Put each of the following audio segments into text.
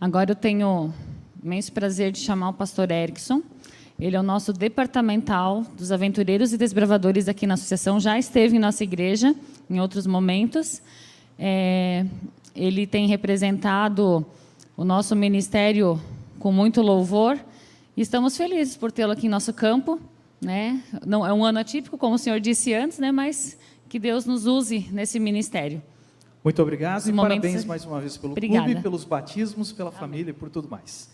Agora eu tenho imenso prazer de chamar o pastor Erickson. Ele é o nosso departamental dos aventureiros e desbravadores aqui na associação. Já esteve em nossa igreja em outros momentos. Ele tem representado o nosso ministério com muito louvor. E estamos felizes por tê-lo aqui em nosso campo, né? Não é um ano atípico, como o senhor disse antes, né? Mas que Deus nos use nesse ministério. Muito obrigado e parabéns mais uma vez pelo clube, pelos batismos, pela família e por tudo mais.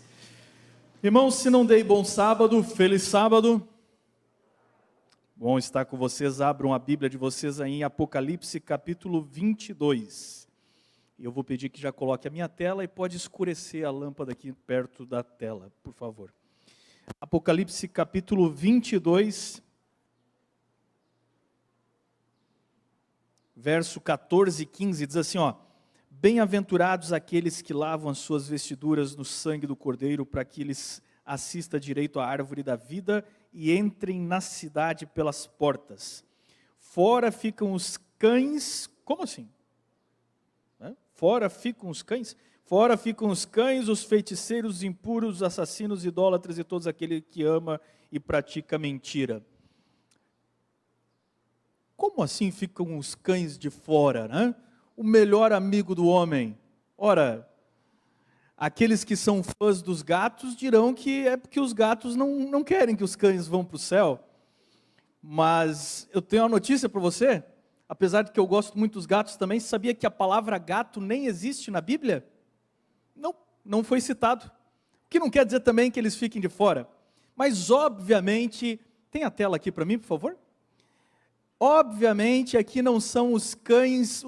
Irmãos, se não dei bom sábado, feliz sábado. Bom estar com vocês. Abram a Bíblia de vocês aí em Apocalipse capítulo 22. Eu vou pedir que já coloque a minha tela e pode escurecer a lâmpada aqui perto da tela, por favor. Apocalipse capítulo 22, verso 14 e 15, diz assim, ó: bem-aventurados aqueles que lavam as suas vestiduras no sangue do Cordeiro, para que lhes assista direito à árvore da vida e entrem na cidade pelas portas. Fora ficam os cães, como assim? Fora ficam os cães? Fora ficam os cães, os feiticeiros, os impuros, os assassinos, idólatras e todos aqueles que ama e pratica mentira. Como assim ficam os cães de fora, né? O melhor amigo do homem. Ora, aqueles que são fãs dos gatos dirão que é porque os gatos não querem que os cães vão para o céu. Mas eu tenho uma notícia para você. Apesar de que eu gosto muito dos gatos também, sabia que a palavra gato nem existe na Bíblia? Não foi citado. O que não quer dizer também que eles fiquem de fora. Mas obviamente, tem a tela aqui para mim, por favor? Obviamente aqui não são os cães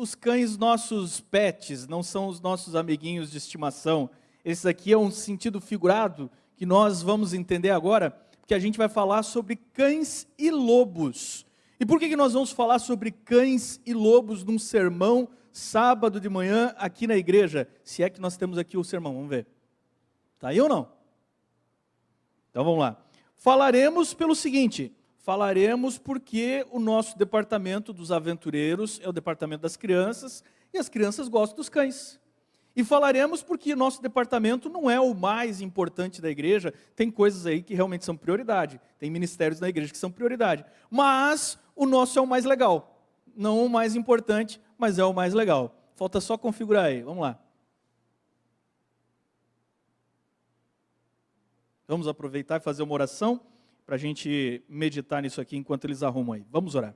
nossos pets, não são os nossos amiguinhos de estimação. Esse aqui é um sentido figurado que nós vamos entender agora, porque a gente vai falar sobre cães e lobos. E por que nós vamos falar sobre cães e lobos num sermão sábado de manhã aqui na igreja? Se é que nós temos aqui o sermão, vamos ver. Está aí ou não? Então vamos lá. Falaremos pelo seguinte... Falaremos porque o nosso departamento dos aventureiros é o departamento das crianças, e as crianças gostam dos cães. E falaremos porque o nosso departamento não é o mais importante da igreja, tem coisas aí que realmente são prioridade, tem ministérios na igreja que são prioridade, mas o nosso é o mais legal, não o mais importante, mas é o mais legal. Falta só configurar aí, vamos lá. Vamos aproveitar e fazer uma oração para a gente meditar nisso aqui enquanto eles arrumam aí. Vamos orar.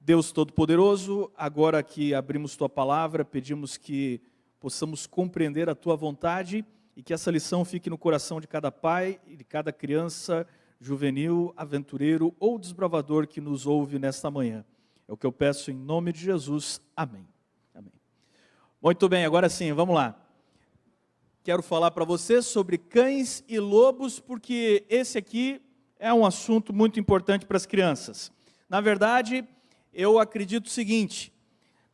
Deus Todo-Poderoso, agora que abrimos Tua Palavra, pedimos que possamos compreender a Tua vontade e que essa lição fique no coração de cada pai e de cada criança, juvenil, aventureiro ou desbravador que nos ouve nesta manhã. É o que eu peço em nome de Jesus. Amém. Amém. Muito bem, agora sim, vamos lá. Quero falar para vocês sobre cães e lobos, porque esse aqui é um assunto muito importante para as crianças. Na verdade, eu acredito o seguinte: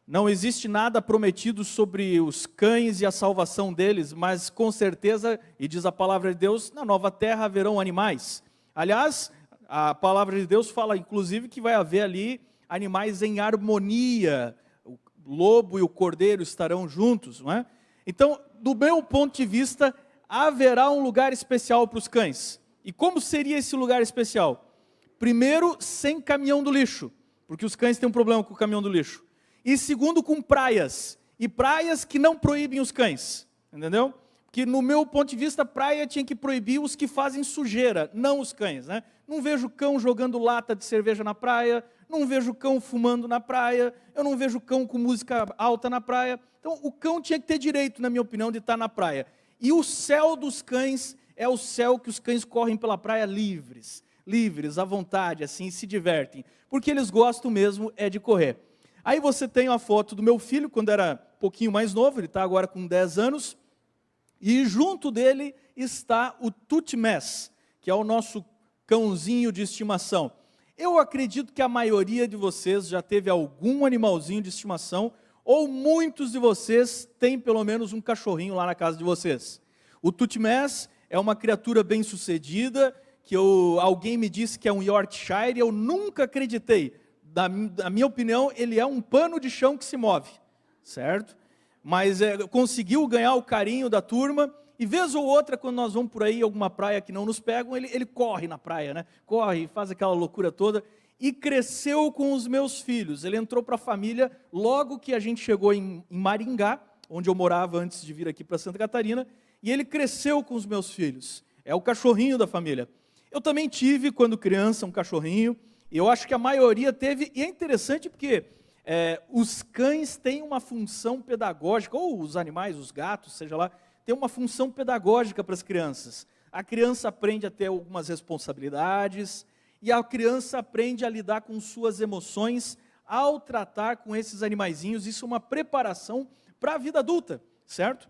não existe nada prometido sobre os cães e a salvação deles, mas com certeza, e diz a palavra de Deus, na nova terra haverão animais. Aliás, a palavra de Deus fala inclusive que vai haver ali animais em harmonia, o lobo e o cordeiro estarão juntos, não é? Então, do meu ponto de vista, haverá um lugar especial para os cães. E como seria esse lugar especial? Primeiro, sem caminhão do lixo, porque os cães têm um problema com o caminhão do lixo. E segundo, com praias. E praias que não proíbem os cães, entendeu? Porque no meu ponto de vista, praia tinha que proibir os que fazem sujeira, não os cães, né? Não vejo cão jogando lata de cerveja na praia, não vejo cão fumando na praia, eu não vejo cão com música alta na praia. Então, o cão tinha que ter direito, na minha opinião, de estar na praia. E o céu dos cães é o céu que os cães correm pela praia livres, à vontade, assim, se divertem, porque eles gostam mesmo é de correr. Aí você tem a foto do meu filho, quando era um pouquinho mais novo, ele está agora com 10 anos, e junto dele está o Tutmés, que é o nosso cãozinho de estimação. Eu acredito que a maioria de vocês já teve algum animalzinho de estimação, ou muitos de vocês têm pelo menos um cachorrinho lá na casa de vocês. O Tutmés é uma criatura bem-sucedida, que alguém me disse que é um Yorkshire, eu nunca acreditei. Na minha opinião, ele é um pano de chão que se move, certo? Mas conseguiu ganhar o carinho da turma, E vez ou outra, quando nós vamos por aí, alguma praia que não nos pegam, ele corre na praia, né? Corre, faz aquela loucura toda. E cresceu com os meus filhos. Ele entrou para a família logo que a gente chegou em Maringá, onde eu morava antes de vir aqui para Santa Catarina, e ele cresceu com os meus filhos. É o cachorrinho da família. Eu também tive, quando criança, um cachorrinho, e eu acho que a maioria teve, e é interessante porque os cães têm uma função pedagógica, ou os animais, os gatos, seja lá, têm uma função pedagógica para as crianças. A criança aprende a ter algumas responsabilidades, e a criança aprende a lidar com suas emoções ao tratar com esses animaizinhos. Isso é uma preparação para a vida adulta, certo?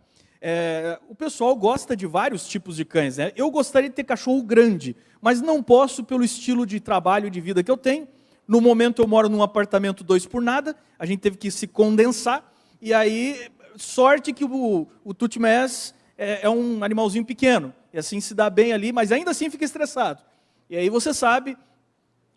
O pessoal gosta de vários tipos de cães, né? Eu gostaria de ter cachorro grande, mas não posso pelo estilo de trabalho e de vida que eu tenho. No momento eu moro num apartamento 2 por nada, a gente teve que se condensar, e aí, sorte que o Tutmés é um animalzinho pequeno, e assim se dá bem ali, mas ainda assim fica estressado. E aí você sabe,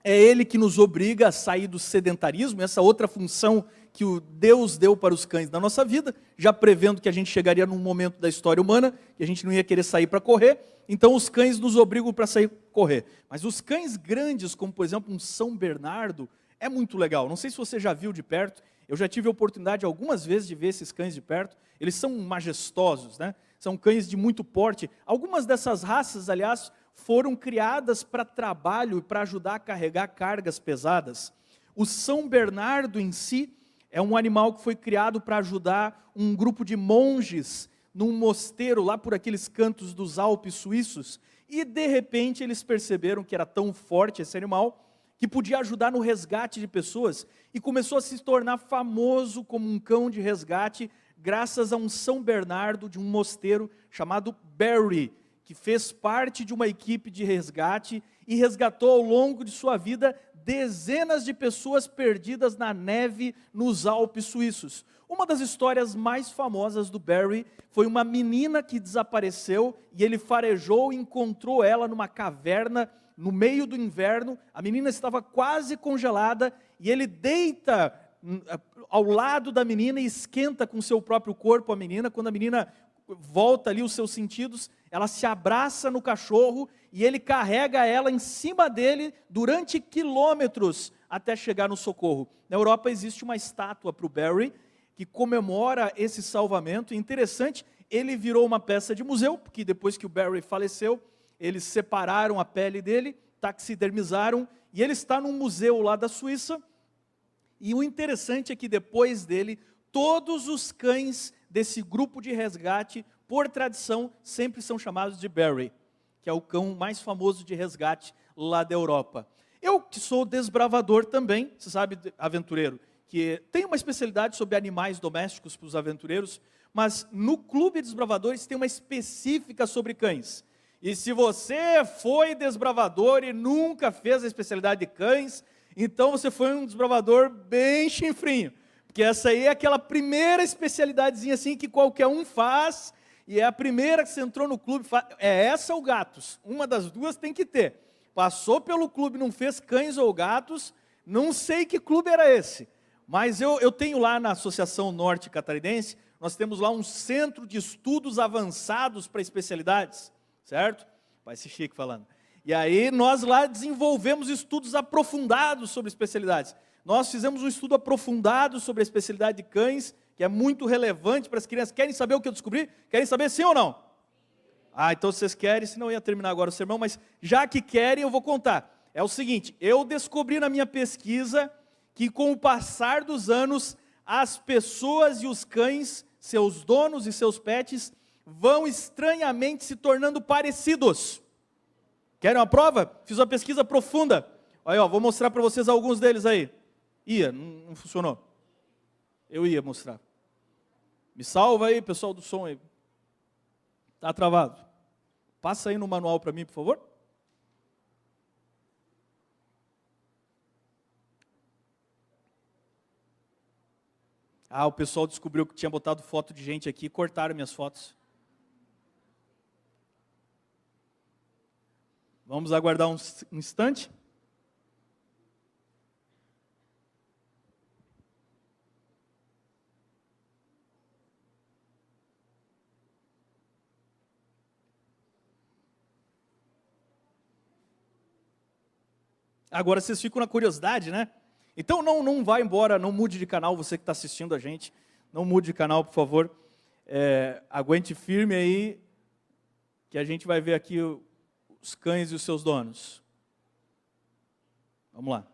é ele que nos obriga a sair do sedentarismo, essa outra função que o Deus deu para os cães na nossa vida, já prevendo que a gente chegaria num momento da história humana, que a gente não ia querer sair para correr, então os cães nos obrigam para sair correr. Mas os cães grandes, como por exemplo um São Bernardo, é muito legal. Não sei se você já viu de perto, eu já tive a oportunidade algumas vezes de ver esses cães de perto, eles são majestosos, né? São cães de muito porte. Algumas dessas raças, aliás, foram criadas para trabalho e para ajudar a carregar cargas pesadas. O São Bernardo em si é um animal que foi criado para ajudar um grupo de monges num mosteiro lá por aqueles cantos dos Alpes suíços, e de repente eles perceberam que era tão forte esse animal, que podia ajudar no resgate de pessoas, e começou a se tornar famoso como um cão de resgate, graças a um São Bernardo de um mosteiro chamado Barry, que fez parte de uma equipe de resgate e resgatou ao longo de sua vida dezenas de pessoas perdidas na neve nos Alpes suíços. Uma das histórias mais famosas do Barry foi uma menina que desapareceu e ele farejou e encontrou ela numa caverna no meio do inverno. A menina estava quase congelada e ele deita ao lado da menina e esquenta com seu próprio corpo a menina. Quando a menina volta ali os seus sentidos, ela se abraça no cachorro e ele carrega ela em cima dele durante quilômetros até chegar no socorro. Na Europa existe uma estátua para o Barry que comemora esse salvamento. Interessante, ele virou uma peça de museu, porque depois que o Barry faleceu, eles separaram a pele dele, taxidermizaram, e ele está num museu lá da Suíça. E o interessante é que depois dele, todos os cães desse grupo de resgate, por tradição, sempre são chamados de Barry, que é o cão mais famoso de resgate lá da Europa. Eu que sou desbravador também, você sabe, aventureiro, que tem uma especialidade sobre animais domésticos para os aventureiros, mas no Clube Desbravadores tem uma específica sobre cães. E se você foi desbravador e nunca fez a especialidade de cães, então você foi um desbravador bem chinfrinho, porque essa aí é aquela primeira especialidadezinha assim que qualquer um faz, e é a primeira que você entrou no clube, é essa ou gatos, uma das duas tem que ter. Passou pelo clube, não fez cães ou gatos, não sei que clube era esse, mas eu tenho lá na Associação Norte Catarinense, nós temos lá um centro de estudos avançados para especialidades, certo? Vai ser chique falando. E aí nós lá desenvolvemos estudos aprofundados sobre especialidades. Nós fizemos um estudo aprofundado sobre a especialidade de cães, que é muito relevante para as crianças. Querem saber o que eu descobri? Querem saber sim ou não? Ah, então vocês querem, senão eu ia terminar agora o sermão, mas já que querem eu vou contar. É o seguinte, eu descobri na minha pesquisa que com o passar dos anos, as pessoas e os cães, seus donos e seus pets, vão estranhamente se tornando parecidos. Querem uma prova? Fiz uma pesquisa profunda. Olha, ó, vou mostrar para vocês alguns deles aí. Não funcionou. Eu ia mostrar. Me salva aí, pessoal do som aí. Está travado. Passa aí no manual para mim, por favor. Ah, o pessoal descobriu que tinha botado foto de gente aqui e cortaram minhas fotos. Vamos aguardar um instante. Agora vocês ficam na curiosidade, né? Então não vá embora, não mude de canal, você que está assistindo a gente. Não mude de canal, por favor. Aguente firme aí, que a gente vai ver aqui os cães e os seus donos. Vamos lá.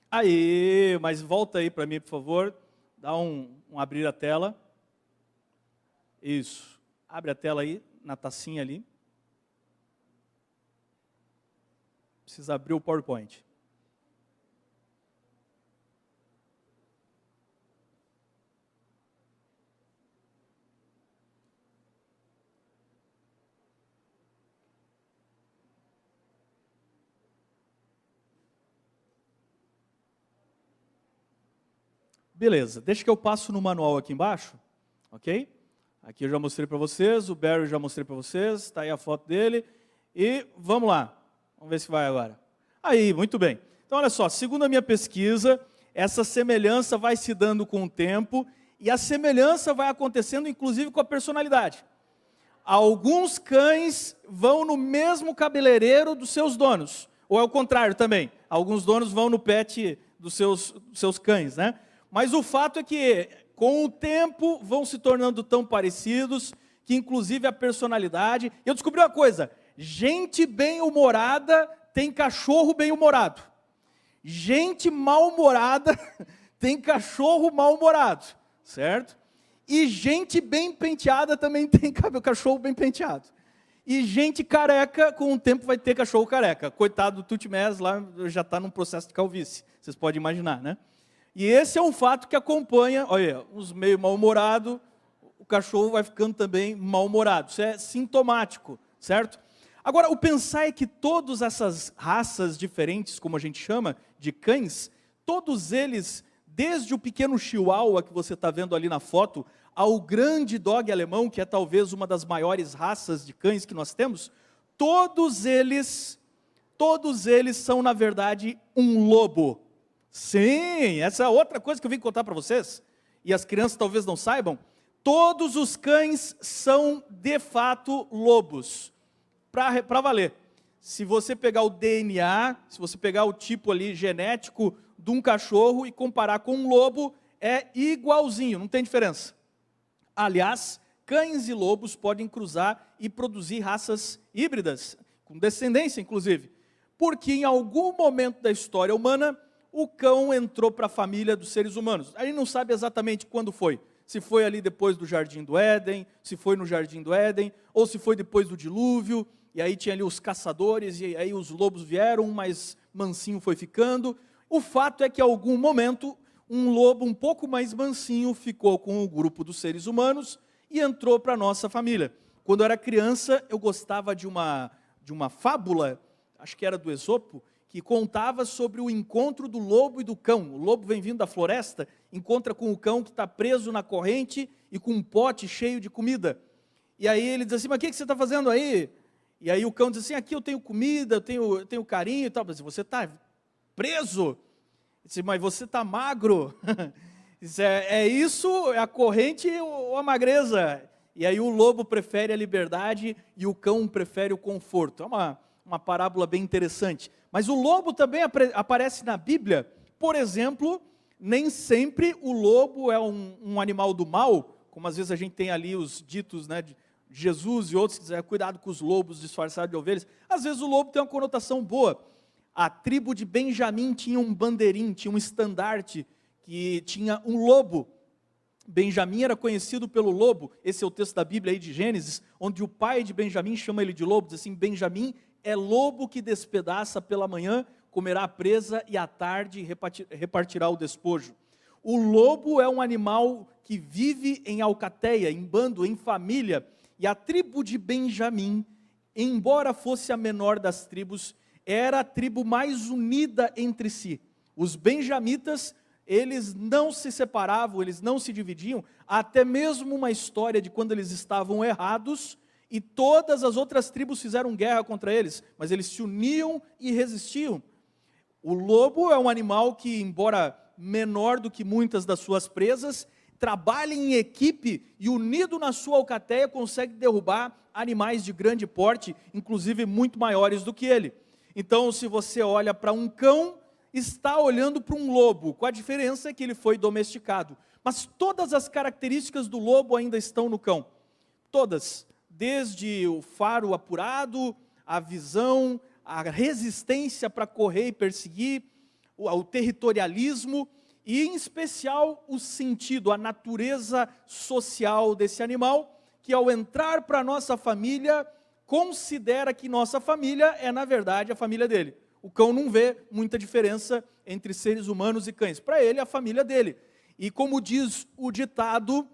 Aí, mas volta aí para mim, por favor. Dá um abrir a tela. Isso. Abre a tela aí, na tacinha ali. Precisa abrir o PowerPoint. Beleza, deixa que eu passo no manual aqui embaixo, ok? Aqui eu já mostrei para vocês, o Barry já mostrei para vocês, está aí a foto dele. E vamos lá, vamos ver se vai agora. Aí, muito bem. Então olha só, segundo a minha pesquisa, essa semelhança vai se dando com o tempo e a semelhança vai acontecendo inclusive com a personalidade. Alguns cães vão no mesmo cabeleireiro dos seus donos, ou é o contrário também. Alguns donos vão no pet dos seus cães, né? Mas o fato é que, com o tempo, vão se tornando tão parecidos, que inclusive a personalidade... Eu descobri uma coisa, gente bem-humorada tem cachorro bem-humorado. Gente mal-humorada tem cachorro mal-humorado, certo? E gente bem penteada também tem cachorro bem penteado. E gente careca, com o tempo vai ter cachorro careca. Coitado do Tutmés lá, já está num processo de calvície, vocês podem imaginar, né? E esse é um fato que acompanha, olha, uns meio mal-humorado, o cachorro vai ficando também mal-humorado. Isso é sintomático, certo? Agora, o pensar é que todas essas raças diferentes, como a gente chama, de cães, todos eles, desde o pequeno chihuahua que você está vendo ali na foto, ao grande dog alemão, que é talvez uma das maiores raças de cães que nós temos, todos eles são, na verdade, um lobo. Sim, essa é outra coisa que eu vim contar para vocês, e as crianças talvez não saibam, todos os cães são, de fato, lobos, para valer. Se você pegar o DNA, se você pegar o tipo ali genético de um cachorro e comparar com um lobo, é igualzinho, não tem diferença. Aliás, cães e lobos podem cruzar e produzir raças híbridas, com descendência inclusive, porque em algum momento da história humana, o cão entrou para a família dos seres humanos. A gente não sabe exatamente quando foi. Se foi ali depois do Jardim do Éden, se foi no Jardim do Éden, ou se foi depois do dilúvio, e aí tinha ali os caçadores, e aí os lobos vieram, mas mansinho foi ficando. O fato é que em algum momento, um lobo um pouco mais mansinho ficou com o grupo dos seres humanos e entrou para a nossa família. Quando eu era criança, eu gostava de uma fábula, acho que era do Esopo, que contava sobre o encontro do lobo e do cão. O lobo vem vindo da floresta, encontra com o cão que está preso na corrente e com um pote cheio de comida. E aí ele diz assim, mas o que você está fazendo aí? E aí o cão diz assim, aqui eu tenho comida, eu tenho carinho e tal. Mas você está preso? Ele disse, mas você está magro. Disse, isso, é a corrente ou a magreza? E aí o lobo prefere a liberdade e o cão prefere o conforto. É uma parábola bem interessante. Mas o lobo também aparece na Bíblia. Por exemplo, nem sempre o lobo é um animal do mal, como às vezes a gente tem ali os ditos, né, de Jesus e outros que dizem, cuidado com os lobos disfarçados de ovelhas. Às vezes o lobo tem uma conotação boa. A tribo de Benjamim tinha um bandeirim, tinha um estandarte, que tinha um lobo. Benjamim era conhecido pelo lobo. Esse é o texto da Bíblia aí de Gênesis, onde o pai de Benjamim chama ele de lobo, diz assim, Benjamim é lobo que despedaça pela manhã, comerá a presa e à tarde repartirá o despojo. O lobo é um animal que vive em alcateia, em bando, em família. E a tribo de Benjamim, embora fosse a menor das tribos, era a tribo mais unida entre si. Os benjamitas eles não se separavam, eles não se dividiam, até mesmo uma história de quando eles estavam errados e todas as outras tribos fizeram guerra contra eles, mas eles se uniam e resistiam. O lobo é um animal que, embora menor do que muitas das suas presas, trabalha em equipe e unido na sua alcateia consegue derrubar animais de grande porte, inclusive muito maiores do que ele. Então, se você olha para um cão, está olhando para um lobo, com a diferença que ele foi domesticado. Mas todas as características do lobo ainda estão no cão. Todas, desde o faro apurado, a visão, a resistência para correr e perseguir, o territorialismo e, em especial, o sentido, a natureza social desse animal, que ao entrar para a nossa família, considera que nossa família é, na verdade, a família dele. O cão não vê muita diferença entre seres humanos e cães. Para ele, é a família dele. E como diz o ditado,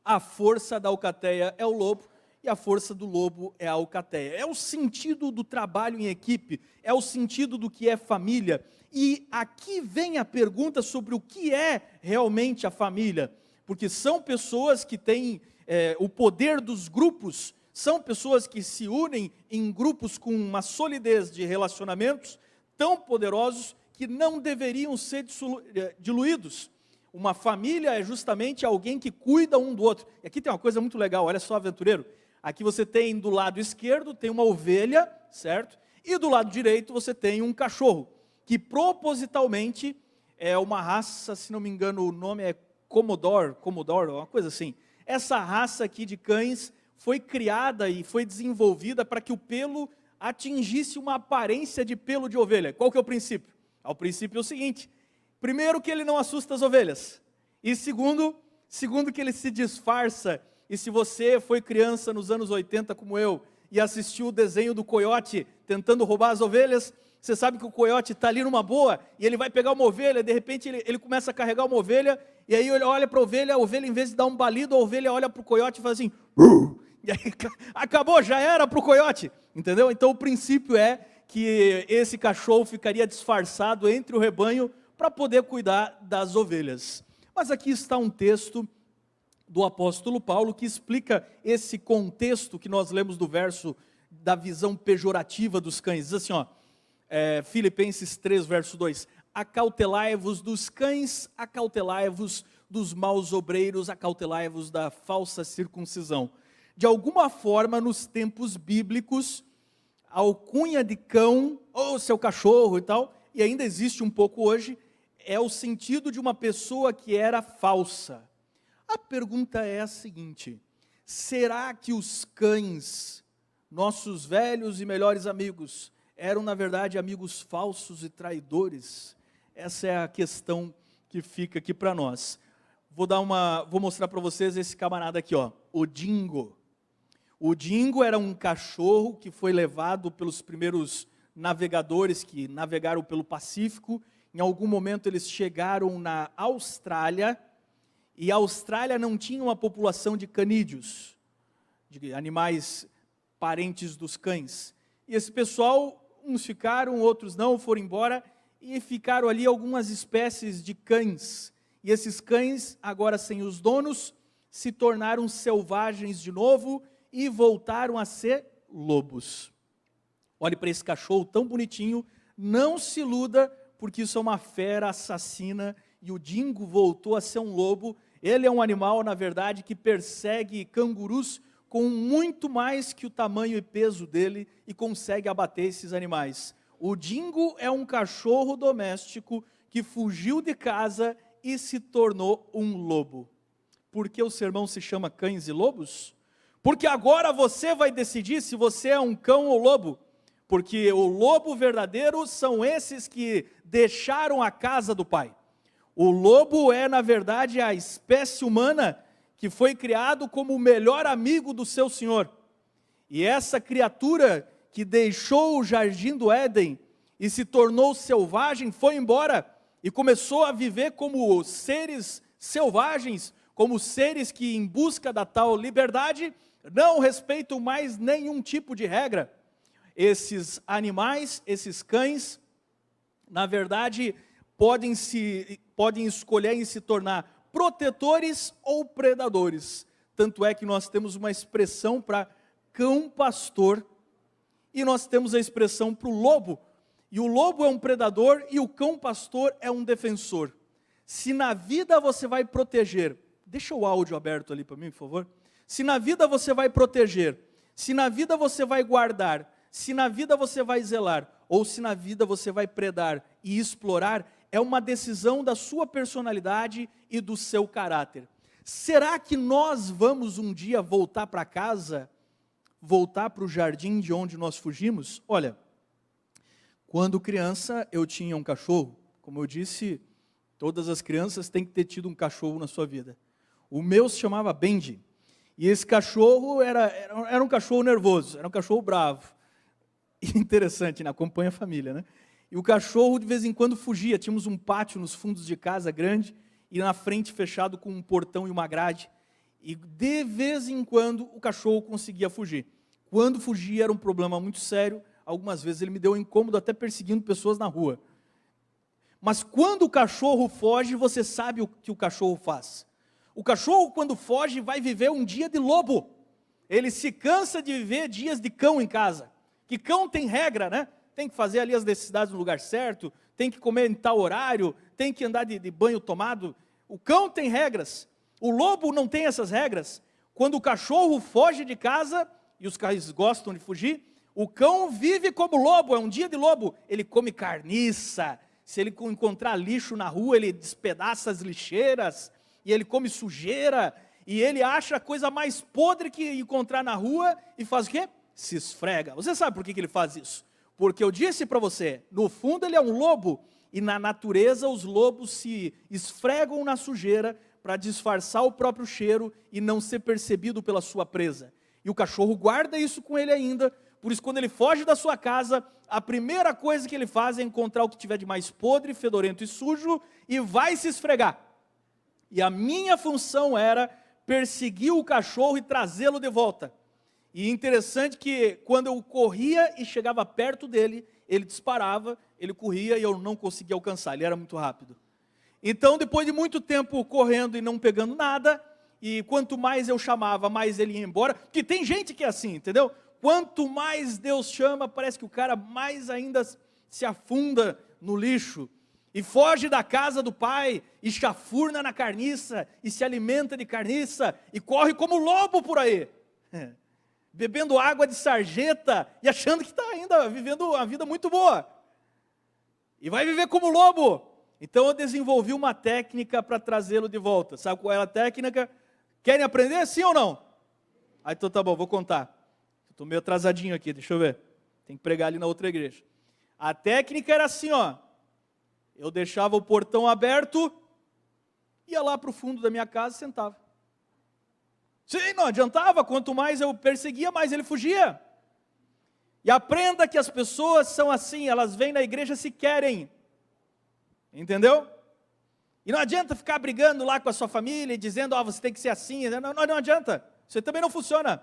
a força da alcateia é o lobo e a força do lobo é a alcateia. É o sentido do trabalho em equipe, é o sentido do que é família. E aqui vem a pergunta sobre o que é realmente a família. Porque são pessoas que têm o poder dos grupos, são pessoas que se unem em grupos com uma solidez de relacionamentos tão poderosos que não deveriam ser diluídos. Uma família é justamente alguém que cuida um do outro. E aqui tem uma coisa muito legal, olha só, aventureiro. Aqui você tem do lado esquerdo, tem uma ovelha, certo? E do lado direito você tem um cachorro, que propositalmente é uma raça, se não me engano o nome é Commodore, uma coisa assim. Essa raça aqui de cães foi criada e foi desenvolvida para que o pelo atingisse uma aparência de pelo de ovelha. Qual que é o princípio? O princípio é o seguinte: primeiro, que ele não assusta as ovelhas, e segundo que ele se disfarça. E se você foi criança nos anos 80 como eu, e assistiu o desenho do coiote tentando roubar as ovelhas, você sabe que o coiote está ali numa boa, e ele vai pegar uma ovelha, de repente ele começa a carregar uma ovelha, e aí ele olha para a ovelha em vez de dar um balido, a ovelha olha para o coiote e faz assim, e aí acabou, já era para o coiote, entendeu? Então o princípio é que esse cachorro ficaria disfarçado entre o rebanho para poder cuidar das ovelhas. Mas aqui está um texto do apóstolo Paulo que explica esse contexto que nós lemos do verso da visão pejorativa dos cães. Diz assim, Filipenses 3, verso 2, acautelai-vos dos cães, acautelai-vos dos maus obreiros, acautelai-vos da falsa circuncisão. De alguma forma, nos tempos bíblicos, a alcunha de cão, ou seu cachorro e tal, e ainda existe um pouco hoje, é o sentido de uma pessoa que era falsa. A pergunta é a seguinte: será que os cães, nossos velhos e melhores amigos, eram na verdade amigos falsos e traidores? Essa é a questão que fica aqui para nós. Vou mostrar para vocês esse camarada aqui, o Dingo. O Dingo era um cachorro que foi levado pelos primeiros navegadores que navegaram pelo Pacífico. Em algum momento eles chegaram na Austrália, e a Austrália não tinha uma população de canídeos, de animais parentes dos cães. E esse pessoal, uns ficaram, outros não, foram embora, e ficaram ali algumas espécies de cães. E esses cães, agora sem os donos, se tornaram selvagens de novo e voltaram a ser lobos. Olhe para esse cachorro tão bonitinho, não se iluda, porque isso é uma fera assassina, e o Dingo voltou a ser um lobo. Ele é um animal, na verdade, que persegue cangurus com muito mais que o tamanho e peso dele e consegue abater esses animais. O Dingo é um cachorro doméstico que fugiu de casa e se tornou um lobo. Por que o sermão se chama Cães e Lobos? Porque agora você vai decidir se você é um cão ou lobo. Porque o lobo verdadeiro são esses que deixaram a casa do pai. O lobo é, na verdade, a espécie humana que foi criado como o melhor amigo do seu senhor. E essa criatura que deixou o jardim do Éden e se tornou selvagem, foi embora e começou a viver como seres selvagens, como seres que, em busca da tal liberdade, não respeitam mais nenhum tipo de regra. Esses animais, esses cães, na verdade, podem escolher em se tornar protetores ou predadores. Tanto é que nós temos uma expressão para cão pastor e nós temos a expressão para o lobo. E o lobo é um predador e o cão pastor é um defensor. Se na vida você vai proteger, deixa o áudio aberto ali para mim, por favor. Se na vida você vai proteger, se na vida você vai guardar, se na vida você vai zelar, ou se na vida você vai predar e explorar, é uma decisão da sua personalidade e do seu caráter. Será que nós vamos um dia voltar para casa, voltar para o jardim de onde nós fugimos? Olha, quando criança eu tinha um cachorro, como eu disse, todas as crianças têm que ter tido um cachorro na sua vida. O meu se chamava Benji, e esse cachorro era um cachorro nervoso, era um cachorro bravo. E interessante, né? Acompanha a família, né? E o cachorro de vez em quando fugia, tínhamos um pátio nos fundos de casa grande, e na frente fechado com um portão e uma grade, e de vez em quando o cachorro conseguia fugir. Quando fugia era um problema muito sério, algumas vezes ele me deu um incômodo até perseguindo pessoas na rua. Mas quando o cachorro foge, você sabe o que o cachorro faz. O cachorro quando foge vai viver um dia de lobo. Ele se cansa de viver dias de cão em casa. Que cão tem regra, né? Tem que fazer ali as necessidades no lugar certo, tem que comer em tal horário, tem que andar de banho tomado. O cão tem regras. O lobo não tem essas regras. Quando o cachorro foge de casa, e os cães gostam de fugir, o cão vive como lobo, é um dia de lobo. Ele come carniça, se ele encontrar lixo na rua, ele despedaça as lixeiras, e ele come sujeira, e ele acha a coisa mais podre que encontrar na rua, e faz o quê? Se esfrega. Você sabe por que ele faz isso? Porque eu disse para você, no fundo ele é um lobo, e na natureza os lobos se esfregam na sujeira para disfarçar o próprio cheiro e não ser percebido pela sua presa. E o cachorro guarda isso com ele ainda, por isso quando ele foge da sua casa, a primeira coisa que ele faz é encontrar o que tiver de mais podre, fedorento e sujo, e vai se esfregar. E a minha função era perseguir o cachorro e trazê-lo de volta. E interessante que quando eu corria e chegava perto dele, ele disparava, ele corria e eu não conseguia alcançar, ele era muito rápido. Então, depois de muito tempo correndo e não pegando nada, e quanto mais eu chamava, mais ele ia embora, porque tem gente que é assim, entendeu? Quanto mais Deus chama, parece que o cara mais ainda se afunda no lixo, e foge da casa do pai, e chafurna na carniça, e se alimenta de carniça, e corre como lobo por aí. Bebendo água de sarjeta e achando que está ainda vivendo uma vida muito boa. E vai viver como lobo. Então eu desenvolvi uma técnica para trazê-lo de volta. Sabe qual é a técnica? Querem aprender? Sim ou não? Ah, então tá bom, vou contar. Estou meio atrasadinho aqui, deixa eu ver. Tem que pregar ali na outra igreja. A técnica era assim, ó. Eu deixava o portão aberto, ia lá para o fundo da minha casa e sentava. Sim, não adiantava, quanto mais eu perseguia, mais ele fugia. E aprenda que as pessoas são assim, elas vêm na igreja se querem. Entendeu? E não adianta ficar brigando lá com a sua família e dizendo, você tem que ser assim. Não adianta, isso também não funciona.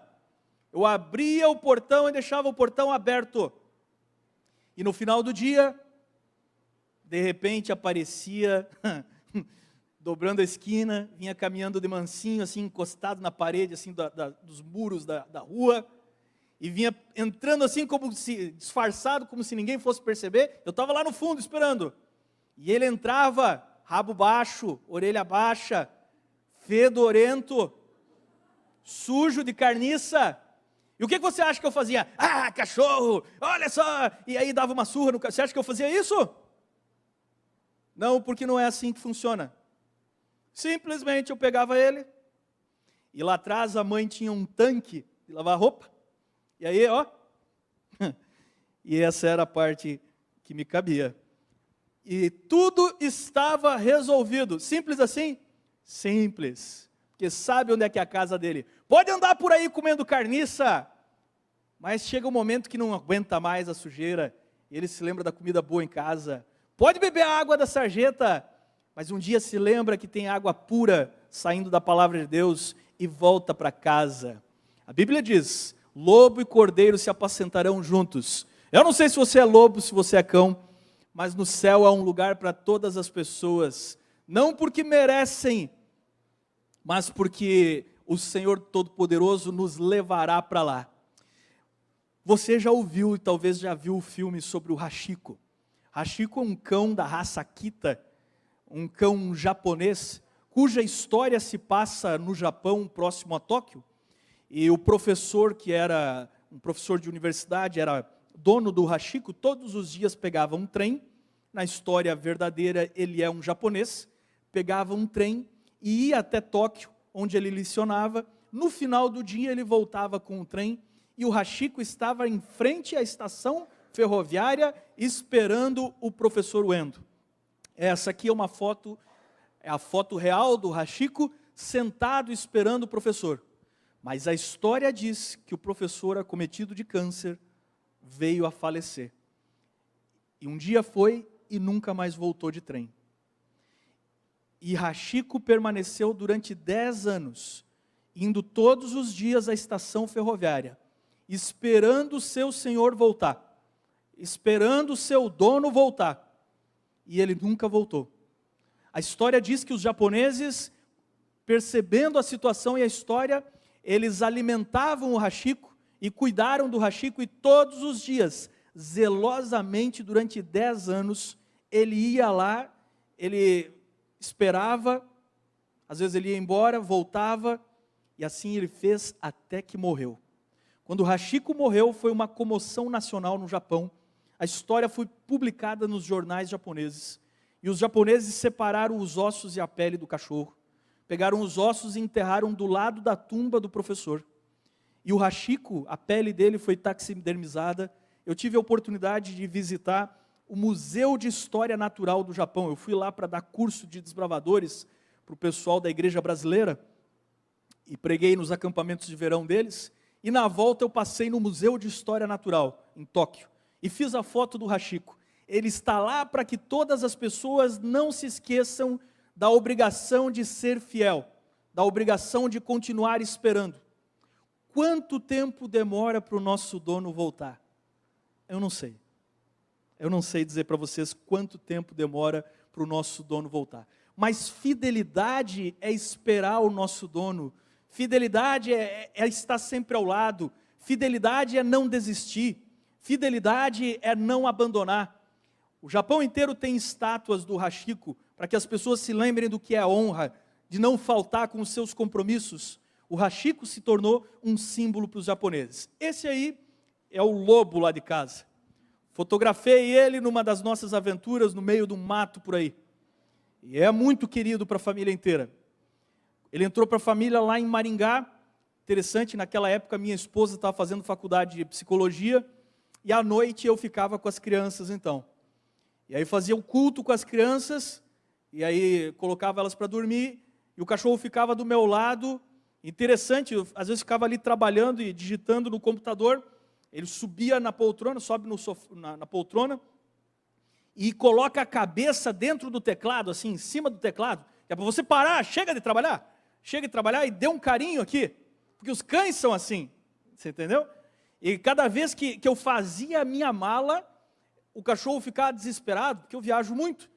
Eu abria o portão e deixava o portão aberto. E no final do dia, de repente aparecia... dobrando a esquina, vinha caminhando de mansinho, assim, encostado na parede, assim, dos muros da rua, e vinha entrando assim, como se, disfarçado, como se ninguém fosse perceber. Eu estava lá no fundo, esperando. E ele entrava, rabo baixo, orelha baixa, fedorento, sujo de carniça. E o que você acha que eu fazia? Ah, cachorro, olha só! E aí dava uma surra no cachorro. Você acha que eu fazia isso? Não, porque não é assim que funciona. Simplesmente eu pegava ele, e lá atrás a mãe tinha um tanque de lavar roupa, e aí, ó, e essa era a parte que me cabia. E tudo estava resolvido. Simples assim? Simples. Porque sabe onde é que é a casa dele. Pode andar por aí comendo carniça, mas chega um momento que não aguenta mais a sujeira, e ele se lembra da comida boa em casa. Pode beber a água da sarjeta, mas um dia se lembra que tem água pura saindo da palavra de Deus e volta para casa. A Bíblia diz, lobo e cordeiro se apacentarão juntos. Eu não sei se você é lobo, se você é cão, mas no céu há um lugar para todas as pessoas, não porque merecem, mas porque o Senhor Todo-Poderoso nos levará para lá. Você já ouviu e talvez já viu o filme sobre o Hachiko. Hachiko é um cão da raça Akita, um cão japonês, cuja história se passa no Japão, próximo a Tóquio. E o professor, que era um professor de universidade, era dono do Hachiko, todos os dias pegava um trem. Na história verdadeira, ele é um japonês, pegava um trem e ia até Tóquio, onde ele licionava. No final do dia, ele voltava com o trem e o Hachiko estava em frente à estação ferroviária esperando o professor Uendo. Essa aqui é uma foto, é a foto real do Hachiko sentado esperando o professor. Mas a história diz que o professor, acometido de câncer, veio a falecer. E um dia foi e nunca mais voltou de trem. E Hachiko permaneceu durante 10 anos, indo todos os dias à estação ferroviária, esperando o seu senhor voltar, esperando o seu dono voltar. E ele nunca voltou. A história diz que os japoneses, percebendo a situação e a história, eles alimentavam o Hachiko e cuidaram do Hachiko, e todos os dias, zelosamente, durante 10 anos, ele ia lá, ele esperava, às vezes ele ia embora, voltava, e assim ele fez até que morreu. Quando o Hachiko morreu, foi uma comoção nacional no Japão. A história foi publicada nos jornais japoneses, e os japoneses separaram os ossos e a pele do cachorro, pegaram os ossos e enterraram do lado da tumba do professor. E o Hachiko, a pele dele foi taxidermizada. Eu tive a oportunidade de visitar o Museu de História Natural do Japão. Eu fui lá para dar curso de desbravadores para o pessoal da igreja brasileira, e preguei nos acampamentos de verão deles, e na volta eu passei no Museu de História Natural, em Tóquio, e fiz a foto do Hachiko. Ele está lá para que todas as pessoas não se esqueçam da obrigação de ser fiel, da obrigação de continuar esperando. Quanto tempo demora para o nosso dono voltar? Eu não sei. Eu não sei dizer para vocês quanto tempo demora para o nosso dono voltar. Mas fidelidade é esperar o nosso dono. Fidelidade é estar sempre ao lado. Fidelidade é não desistir. Fidelidade é não abandonar. O Japão inteiro tem estátuas do Hachiko, para que as pessoas se lembrem do que é a honra, de não faltar com os seus compromissos. O Hachiko se tornou um símbolo para os japoneses. Esse aí é o lobo lá de casa. Fotografei ele numa das nossas aventuras, no meio de um mato por aí. E é muito querido para a família inteira. Ele entrou para a família lá em Maringá. Interessante, naquela época minha esposa estava fazendo faculdade de psicologia, e à noite eu ficava com as crianças então. E aí fazia o culto com as crianças, e aí colocava elas para dormir, e o cachorro ficava do meu lado. Interessante, eu, às vezes ficava ali trabalhando e digitando no computador, ele subia na poltrona, sobe na poltrona, e coloca a cabeça dentro do teclado, assim, em cima do teclado, que é para você parar, chega de trabalhar e dê um carinho aqui, porque os cães são assim, você entendeu? E cada vez que eu fazia a minha mala, o cachorro ficava desesperado, porque eu viajo muito.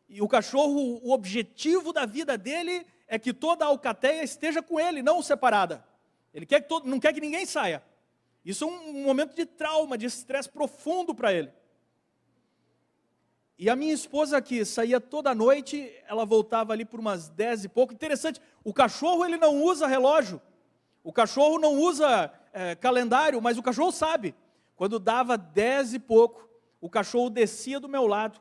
E o cachorro, o objetivo da vida dele é que toda a alcateia esteja com ele, não separada. Ele não quer que ninguém saia. Isso é um momento de trauma, de estresse profundo para ele. E a minha esposa que saía toda noite, ela voltava ali por umas 10 e pouco. Interessante, o cachorro ele não usa relógio. O cachorro não usa calendário, mas o cachorro sabe. Quando dava 10 e pouco, o cachorro descia do meu lado,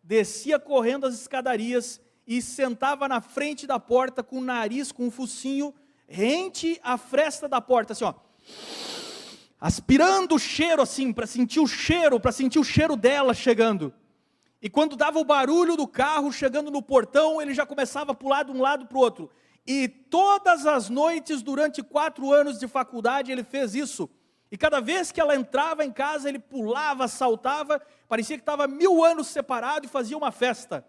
descia correndo as escadarias e sentava na frente da porta com o nariz, com o focinho, rente à fresta da porta, assim ó, aspirando o cheiro assim, para sentir o cheiro dela chegando. E quando dava o barulho do carro chegando no portão, ele já começava a pular de um lado para o outro. E todas as noites, durante 4 anos de faculdade, ele fez isso. E cada vez que ela entrava em casa, ele pulava, saltava, parecia que estava 1000 anos separado e fazia uma festa.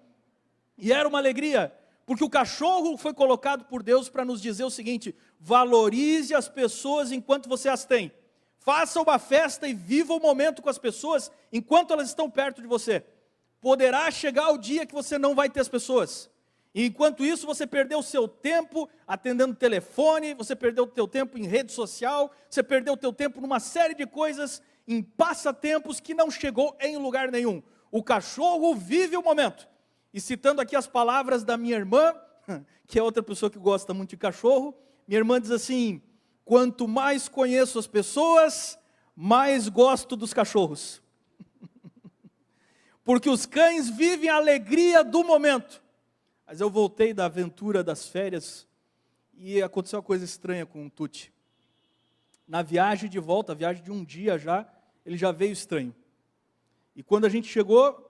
E era uma alegria, porque o cachorro foi colocado por Deus para nos dizer o seguinte: valorize as pessoas enquanto você as tem. Faça uma festa e viva o momento com as pessoas enquanto elas estão perto de você. poderá chegar o dia que você não vai ter as pessoas. E enquanto isso, você perdeu o seu tempo atendendo telefone, você perdeu o teu tempo em rede social, você perdeu o teu tempo numa série de coisas, em passatempos que não chegou em lugar nenhum. O cachorro vive o momento. E citando aqui as palavras da minha irmã, que é outra pessoa que gosta muito de cachorro, minha irmã diz assim: quanto mais conheço as pessoas, mais gosto dos cachorros. Porque os cães vivem a alegria do momento. Mas eu voltei da aventura das férias e aconteceu uma coisa estranha com o Tuti. Na viagem de volta, a viagem de um dia já, ele já veio estranho. E quando a gente chegou,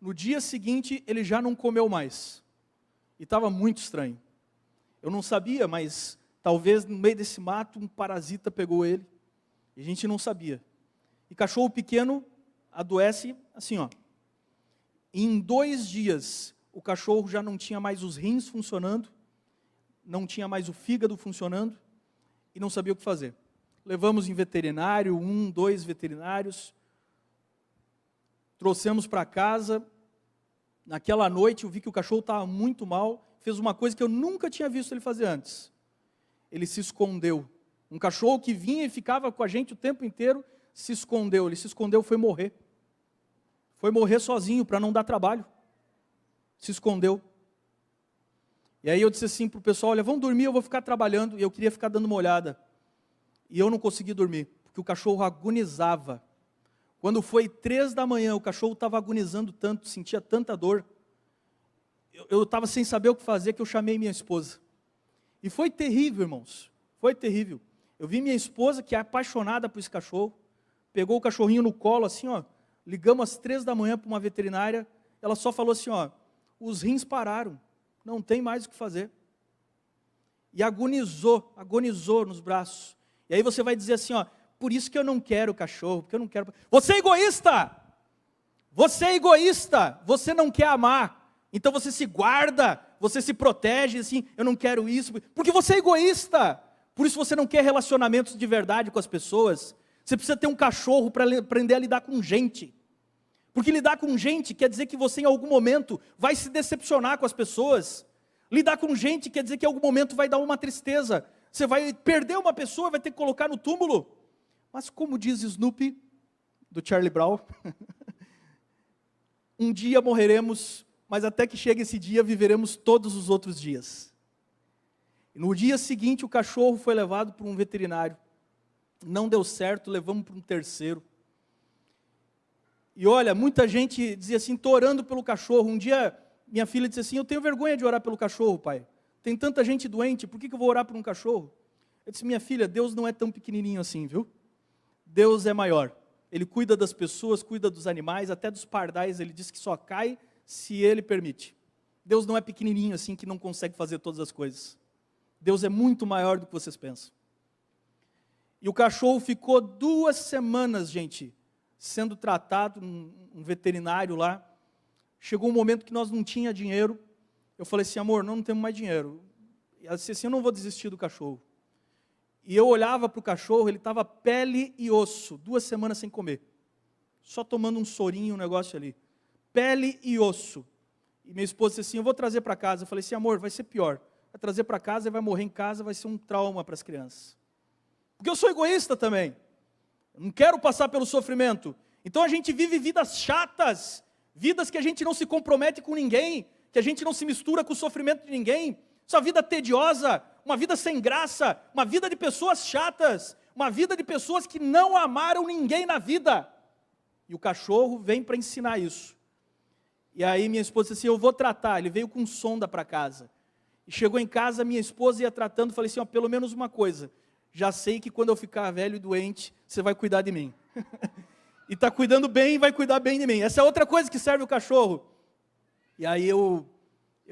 no dia seguinte, ele já não comeu mais. E estava muito estranho. Eu não sabia, mas talvez no meio desse mato um parasita pegou ele. E a gente não sabia. E cachorro pequeno adoece assim, ó. Em 2 dias, o cachorro já não tinha mais os rins funcionando, não tinha mais o fígado funcionando e não sabia o que fazer. Levamos em veterinário, 1, 2 veterinários, trouxemos para casa. Naquela noite eu vi que o cachorro estava muito mal, fez uma coisa que eu nunca tinha visto ele fazer antes. Ele se escondeu. Um cachorro que vinha e ficava com a gente o tempo inteiro, se escondeu. Ele se escondeu, foi morrer. Foi morrer sozinho, para não dar trabalho. Se escondeu. E aí eu disse assim para o pessoal: olha, vamos dormir, eu vou ficar trabalhando. E eu queria ficar dando uma olhada. E eu não consegui dormir, porque o cachorro agonizava. Quando foi 3 da manhã, o cachorro estava agonizando tanto, sentia tanta dor. Eu estava sem saber o que fazer, que eu chamei minha esposa. E foi terrível, irmãos. Foi terrível. Eu vi minha esposa, que é apaixonada por esse cachorro, pegou o cachorrinho no colo, assim, ó. Ligamos às 3 da manhã para uma veterinária. Ela só falou assim, ó: os rins pararam, não tem mais o que fazer. E agonizou nos braços. E aí você vai dizer assim, ó: por isso que eu não quero cachorro, porque eu não quero... Você é egoísta! Você é egoísta! Você não quer amar. Então você se guarda, você se protege, assim, eu não quero isso, porque você é egoísta. Por isso você não quer relacionamentos de verdade com as pessoas. Você precisa ter um cachorro para aprender a lidar com gente. Porque lidar com gente quer dizer que você em algum momento vai se decepcionar com as pessoas. Lidar com gente quer dizer que em algum momento vai dar uma tristeza. Você vai perder uma pessoa, vai ter que colocar no túmulo. Mas como diz Snoopy, do Charlie Brown, um dia morreremos, mas até que chegue esse dia viveremos todos os outros dias. E no dia seguinte o cachorro foi levado para um veterinário. Não deu certo, levamos para um terceiro. E olha, muita gente dizia assim: estou orando pelo cachorro. Um dia minha filha disse assim: eu tenho vergonha de orar pelo cachorro, pai. Tem tanta gente doente, por que eu vou orar por um cachorro? Eu disse: minha filha, Deus não é tão pequenininho assim, viu? Deus é maior. Ele cuida das pessoas, cuida dos animais, até dos pardais. Ele diz que só cai se Ele permite. Deus não é pequenininho assim que não consegue fazer todas as coisas. Deus é muito maior do que vocês pensam. E o cachorro ficou 2 semanas, gente, sendo tratado, um veterinário lá. Chegou um momento que nós não tínhamos dinheiro. Eu falei assim: amor, não temos mais dinheiro. E ela disse assim: eu não vou desistir do cachorro. E eu olhava para o cachorro, ele estava pele e osso, 2 semanas sem comer. Só tomando um sorinho, um negócio ali. Pele e osso. E minha esposa disse assim: eu vou trazer para casa. Eu falei assim: amor, vai ser pior. Vai trazer para casa, ele vai morrer em casa, vai ser um trauma para as crianças. Porque eu sou egoísta também. Eu não quero passar pelo sofrimento. Então a gente vive vidas chatas, vidas que a gente não se compromete com ninguém, que a gente não se mistura com o sofrimento de ninguém. Essa vida tediosa, uma vida sem graça, uma vida de pessoas chatas, uma vida de pessoas que não amaram ninguém na vida. E o cachorro vem para ensinar isso. E aí minha esposa disse assim: eu vou tratar. Ele veio com sonda para casa. E chegou em casa, minha esposa ia tratando, falei assim: ó, pelo menos uma coisa, já sei que quando eu ficar velho e doente, você vai cuidar de mim. E está cuidando bem, vai cuidar bem de mim. Essa é outra coisa que serve o cachorro. E aí eu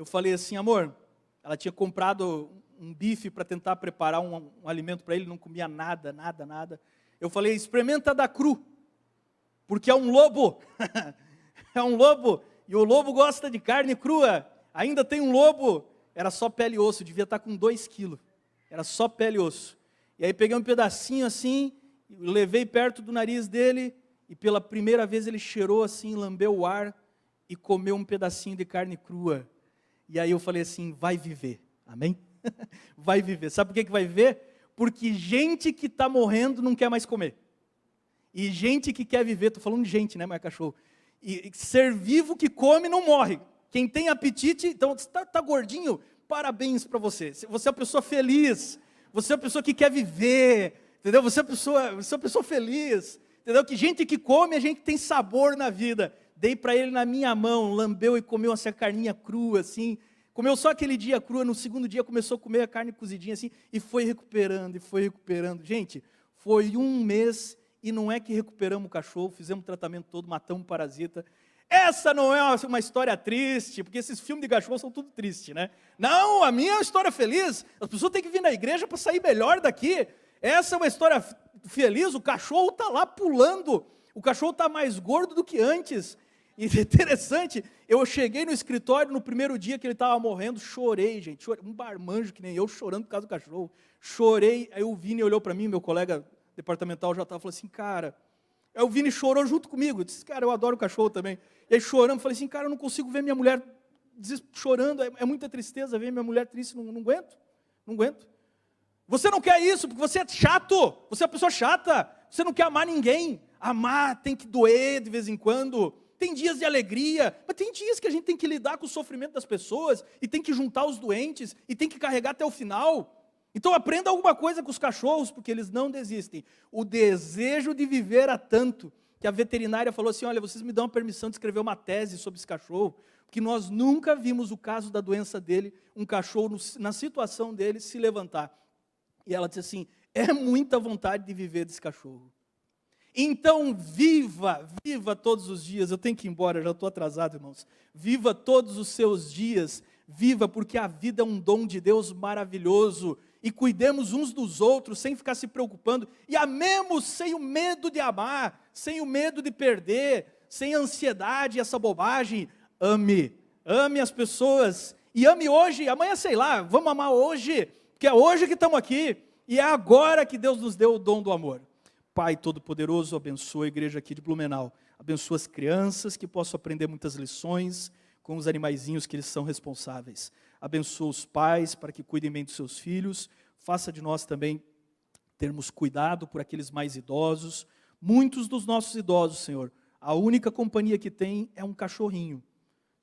falei assim: amor, ela tinha comprado um bife para tentar preparar um alimento para ele, não comia nada. Eu falei: experimenta dar cru, porque é um lobo. É um lobo, e o lobo gosta de carne crua. Ainda tem um lobo, era só pele e osso, devia estar com 2 quilos. Era só pele e osso. E aí peguei um pedacinho assim, levei perto do nariz dele, e pela primeira vez ele cheirou assim, lambeu o ar, e comeu um pedacinho de carne crua. E aí eu falei assim, vai viver, amém? Vai viver. Sabe por que vai viver? Porque gente que está morrendo não quer mais comer. E gente que quer viver, estou falando de gente, né, mas é cachorro. E ser vivo que come não morre. Quem tem apetite, então está gordinho, parabéns para você. Você é uma pessoa feliz, você é uma pessoa que quer viver, entendeu? Você é uma pessoa feliz, entendeu? Que gente que come, a gente tem sabor na vida. Dei para ele na minha mão, lambeu e comeu essa carninha crua, assim. Comeu só aquele dia crua, no segundo dia começou a comer a carne cozidinha, assim, e foi recuperando, e foi recuperando. Gente, foi um mês, e não é que recuperamos o cachorro, fizemos o tratamento todo, matamos um parasita. Essa não é uma história triste, porque esses filmes de cachorro são tudo tristes, né? Não, a minha é uma história feliz. As pessoas têm que vir na igreja para sair melhor daqui. Essa é uma história feliz, o cachorro está lá pulando, o cachorro está mais gordo do que antes. E interessante, eu cheguei no escritório no primeiro dia que ele estava morrendo, chorei, gente, um marmanjo que nem eu, chorando por causa do cachorro. Chorei, aí o Vini olhou para mim, meu colega departamental já estava, falou assim, cara... Aí o Vini chorou junto comigo, eu disse, cara, eu adoro cachorro também. E aí chorando, falei assim, cara, eu não consigo ver minha mulher chorando, é muita tristeza ver minha mulher triste, não aguento, não aguento. Você não quer isso, porque você é chato, você é uma pessoa chata, você não quer amar ninguém. Amar tem que doer de vez em quando, tem dias de alegria, mas tem dias que a gente tem que lidar com o sofrimento das pessoas, e tem que juntar os doentes, e tem que carregar até o final. Então aprenda alguma coisa com os cachorros, porque eles não desistem. O desejo de viver há tanto, que a veterinária falou assim, olha, vocês me dão a permissão de escrever uma tese sobre esse cachorro, porque nós nunca vimos o caso da doença dele, um cachorro na situação dele se levantar. E ela disse assim, é muita vontade de viver desse cachorro. Então viva todos os dias, eu tenho que ir embora, já estou atrasado, irmãos. Viva todos os seus dias, viva porque a vida é um dom de Deus maravilhoso, e cuidemos uns dos outros, sem ficar se preocupando, e amemos sem o medo de amar, sem o medo de perder, sem ansiedade, essa bobagem. Ame as pessoas, e ame hoje, amanhã sei lá, vamos amar hoje, porque é hoje que estamos aqui, e é agora que Deus nos deu o dom do amor. Pai Todo-Poderoso, abençoa a igreja aqui de Blumenau, abençoa as crianças que possam aprender muitas lições com os animaizinhos que eles são responsáveis. Abençoa os pais para que cuidem bem dos seus filhos, faça de nós também termos cuidado por aqueles mais idosos. Muitos dos nossos idosos, Senhor, a única companhia que tem é um cachorrinho,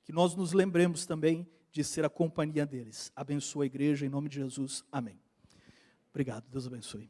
que nós nos lembremos também de ser a companhia deles. Abençoa a igreja em nome de Jesus, amém. Obrigado, Deus abençoe.